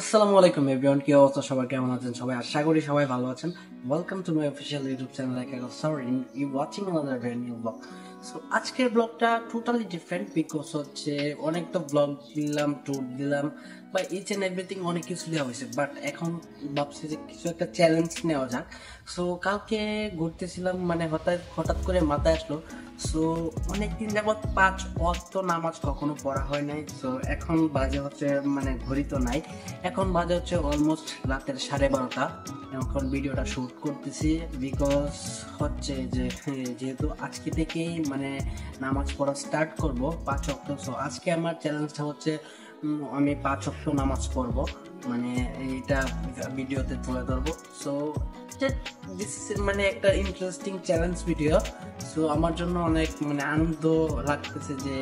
আসসালামু আলাইকুম এভরিওয়ান, কি অবস্থা? সবাই কেমন আছেন? সবাই আশা করি সবাই ভালো আছেন। Welcome to my official YouTube channel like sorry you watching another very new vlog. সো আজকের ব্লগটা টোটালি ডিফারেন্ট বিকজ হচ্ছে অনেক তো ব্লগ দিলাম, ট্যুর দিলাম বা ইচ অ্যান্ড এভরিথিং, অনেক কিছু দেওয়া হয়েছে, বাট এখন ভাবছি যে কিছু একটা চ্যালেঞ্জ নেওয়া যাক। সো কালকে ঘুরতেছিলাম, মানে হঠাৎ হঠাৎ করে মাথায় আসলো। সো অনেকদিন যাবৎ 5 ওয়াক্ত নামাজ কখনো পড়া হয় নাই। সো এখন বাজে হচ্ছে, মানে ঘড়ি তো নাই, এখন বাজে হচ্ছে অলমোস্ট রাতের 12:30। এখন ভিডিওটা শুট করতেছি বিকজ হচ্ছে যে যেহেতু আজকে থেকেই মানে নামাজ পড়া স্টার্ট করব 5 ওয়াক্ত। সো আজকে আমার চ্যালেঞ্জটা হচ্ছে আমি 5 ওয়াক্ত নামাজ পড়ব, মানে এইটা ভিডিওতে তুলে ধরবো। সো দিস মানে একটা ইন্টারেস্টিং চ্যালেঞ্জ ভিডিও। সো আমার জন্য অনেক মানে আনন্দ লাগতেছে যে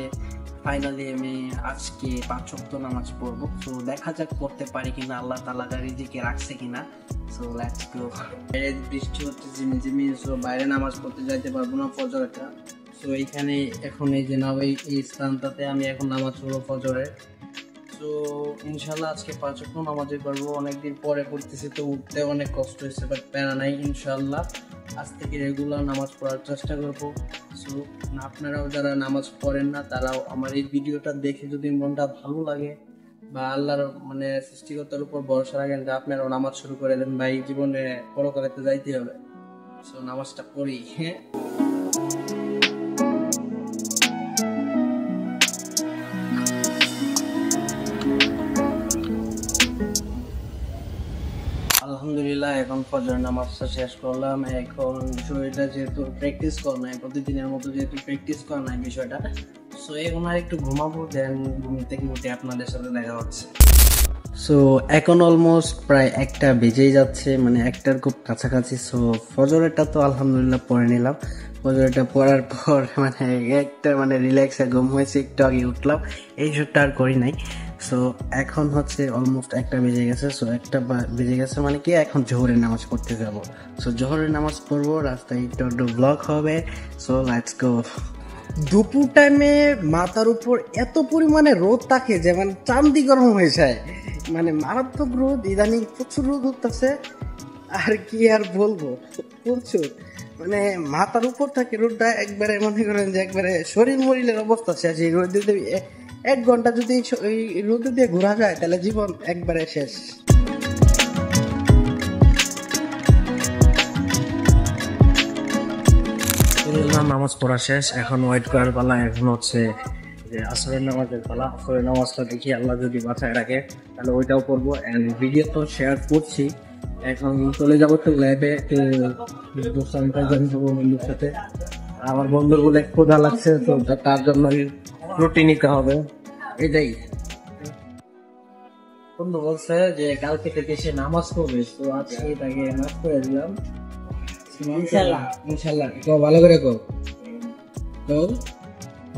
ফাইনালি আমি আজকে 5 ওয়াক্ত নামাজ পড়বো। সো দেখা যাক পড়তে পারি কিনা, আল্লাহ তাআলা রিজিকে রাখছে কিনা। So let's go. বৃষ্টি হচ্ছে ঝিমিঝিমি, সো বাইরে নামাজ পড়তে যাইতে পারবো না ফজরেরটা। সো এইখানে এখন এই যে নাও এই স্থানটাতে আমি এখন নামাজ পড়বো ফজরের। তো ইনশাল্লাহ আজকে 5 ওয়াক্ত নামাজই পড়বো। অনেকদিন পরে পড়তেছি তো উঠতে অনেক কষ্ট হয়েছে, বাট প্যারা নাই, ইনশাল্লাহ আজ থেকে রেগুলার নামাজ পড়ার চেষ্টা করবো। সো আপনারাও যারা নামাজ পড়েন না তারাও আমার এই ভিডিওটা দেখে যদি মনটা ভালো লাগে বা আল্লাহর মানে সৃষ্টিকর্তার উপর ভরসা রাখেন যে আপনারাও নামাজ শুরু করে দেন, বা এই জীবনে পরকালে তো যাইতে হবে। সো নামাজটা পড়ি, হ্যাঁ। আলহামদুলিল্লাহ এখন ফজর নামাজটা শেষ করলাম। এখন শরীরটা যেহেতু প্র্যাকটিস করা নাই, প্রতিদিনের মতো যেহেতু প্র্যাকটিস করা নাই বিষয়টা, সো এখন আর একটু ঘুমাবো, দেন ঘুম থেকে উঠে আপনাদের সাথে দেখা হচ্ছে। সো এখন অলমোস্ট প্রায় 1টা বেজেই যাচ্ছে, মানে 1টার খুব কাছাকাছি। সো ফজরেরটা তো আলহামদুলিল্লাহ পড়ে নিলাম। ফজরেরটা পড়ার পর মানে একটা মানে রিল্যাক্সে ঘুম হয়েছে, একটু আগে উঠলাম, এই সবটা আর করি নাই। সো এখন হচ্ছে অলমোস্ট 1টা বেজে গেছে। সো 1টা বেজে গেছে মানে কি এখন জোহরের নামাজ পড়তে যাব। সো জোহরের নামাজ পড়বো, রাস্তায় একটু একটু ব্লগ হবে। So let's go. দুপুর টাইমে মাথার উপর এত পরিমাণে রোদ থাকে যে মানে চান্দি গরম হয়ে যায়, মানে মারাত্মক রোদ, ইদানিং প্রচুর রোদ উঠতেছে। আর কি আর বলবো, প্রচুর মানে মাথার উপর থাকে রোদটা, একবারে মনে করেন যে একবারে শরীর মরিলের অবস্থা শেষ। এই রোদ দিয়ে 1 ঘন্টা যদি এই রোদ দিয়ে ঘোরা যায় তাহলে জীবন একবারে শেষ। নামাজ পড়া শেষ, এখন ওয়েট করার পালা। এখন হচ্ছে যে আসরের নামাজের পালা। আসরের নামাজটা দেখি আল্লাহ যদি বাঁচায় রাখে তাহলে ওইটাও করবো। অ্যান্ড ভিডিও তো শেয়ার করছি, এখন চলে যাবো তো ল্যাবে, বন্ধুর সাথে। আমার বন্ধুর বলে ক্ষুধা লাগছে, তো তার জন্য রুটি নিতে হবে, এটাই। বন্ধু বলছে যে কালকে থেকে সে নামাজ পড়বে, তো আজকে তাকে নামাজ পড়ে দিলাম। ইনশাল্লাহ ইনশাল্লাহ ভালো করে কো। তো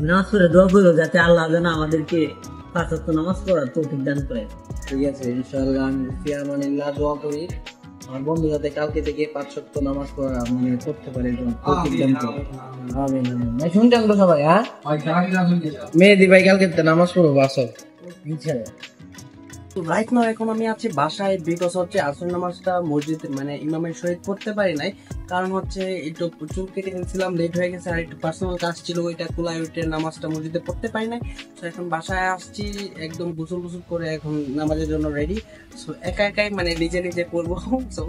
নামাজ পড়ে দোয়া করো যাতে আল্লাহ যেন আমাদেরকে 5 ওয়াক্ত নামাজ পড়ার তৌফিক দান করে। ঠিক আছে, ইনশাআল্লাহ আমি ফিয়ামানিল্লাহ দোয়া করি আমার বন্ধু যাতে কালকে থেকে 5 ওয়াক্ত নামাজ পড়া মানে করতে পারে, তৌফিক দান করে। আমিন আমিন। ভাই শুনছেন তো সবাই? হ্যাঁ, মেহেদি ভাই কালকে নামাজ পড়বো বাসো ইনশাআল্লাহ। তো রাইট নাও এখন আমি আছি বাসায়, বিকজ হচ্ছে আসর নামাজটা মসজিদ মানে ইমামের সহিত পড়তে পারি নাই, কারণ হচ্ছে একটু চুল কেটে ফেলছিলাম, লেট হয়ে গেছে, আর একটু পার্সোনাল কাজ ছিল, ওইটা কুলায় উঠে নামাজটা মসজিদে পড়তে পারি নাই। তো এখন বাসায় আসছি একদম গোসল গোসল করে, এখন নামাজের জন্য রেডি। সো একা একাই মানে নিজে নিজে পড়বো। সো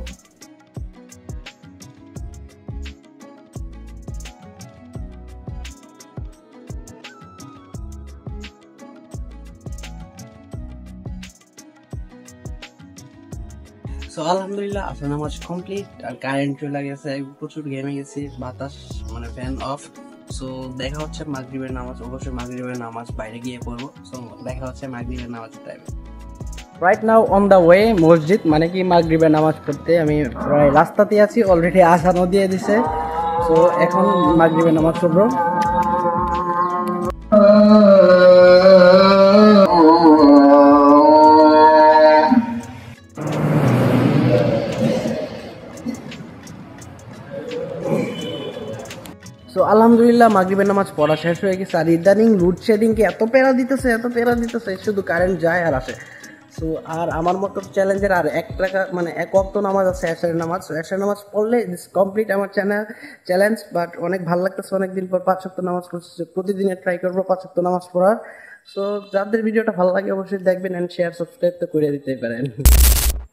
সো আলহামদুলিল্লাহ আসর নামাজ কমপ্লিট, আর কারেন্ট চলে গেছে, প্রচুর গেমে গেছি, বাতাস মানে ফ্যান অফ। সো দেখা হচ্ছে মাগরিবের নামাজ, অবশ্যই মাগরিবের নামাজ বাইরে গিয়ে পড়বো। সো দেখা হচ্ছে মাগরিবের নামাজ টাইমে। Right now on the way মসজিদ, মানে কি মাগরিবের নামাজ পড়তে আমি প্রায় রাস্তাতে আছি, অলরেডি আজানও দিয়ে দিছে। সো এখন মাগরিবের নামাজ পড়বো। সো আলহামদুলিল্লাহ মাগরিবের নামাজ পড়া শেষ হয়ে গেছে। আর ইদানিং লোডশেডিংকে এত প্যারা দিতেছে, এত প্যারা দিতেছে, শুধু কারেন্ট যায় আর আসে। সো আর আমার মতো চ্যালেঞ্জের আর এক টাকা মানে এক ওয়াক্ত নামাজ আছে, এশারের নামাজ। এশারের নামাজ পড়লে কমপ্লিট আমার চ্যালেঞ্জ। বাট অনেক ভালো লাগতেছে, অনেকদিন পর 5 ওয়াক্ত নামাজ পড়ছি, প্রতিদিনে ট্রাই করবো 5 ওয়াক্ত নামাজ পড়ার। সো যাদের ভিডিওটা ভালো লাগে অবশ্যই দেখবেন এন্ড শেয়ার সাবস্ক্রাইব তো করে দিতে পারেন।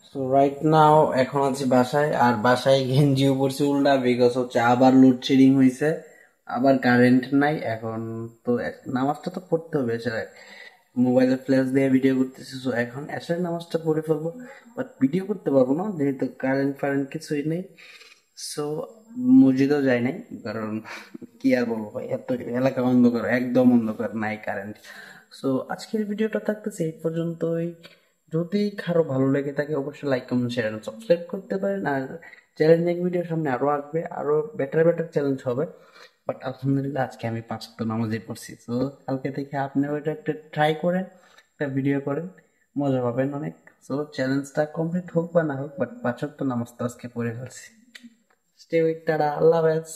সো রাইট নাও এখন আছি বাসায়, আর বাসায় গেঞ্জিও পড়ছি উল্টা, বিকজ হচ্ছে আবার লোডশেডিং হয়েছে, আবার কারেন্ট নাই। এখন তো নামাজটা তো পড়তে হবে, এছাড়া মোবাইলের ফ্ল্যাশ দিয়ে ভিডিও করতেছি। সো এখন এসে নামাজটা পড়ে ফেলবো, বাট ভিডিও করতে পারবো না যেহেতু কারেন্ট ফারেন্ট কিছুই নেই। সো মসজিদও যাই নাই, কারণ কি আর বলবো ভাই, এত এলাকা অন্ধকার, একদম অন্ধকার, নাই কারেন্ট। সো আজকের ভিডিওটা থাকতেছে এই পর্যন্তই। যদি কারো ভালো লেগে থাকে অবশ্যই like comment share and subscribe করতে পারেন। আর চ্যালেঞ্জিং ভিডিও সামনে আরো আসবে, আরো বেটার বেটার চ্যালেঞ্জ হবে। বাট আলহামদুলিল্লাহ আজকে আমি 5 ওয়াক্ত নামাজই পড়ছি। তো কালকে থেকে আপনিও এটা একটা ট্রাই করেন, একটা ভিডিও করেন, মজা পাবেন অনেক। সো চ্যালেঞ্জটা কমপ্লিট হোক বা না হোক, বাট 5 ওয়াক্ত নামাজ তো আজকে পড়ে ফেলছি। স্টে উইথ, টাটা, আল্লাহ হাফেজ।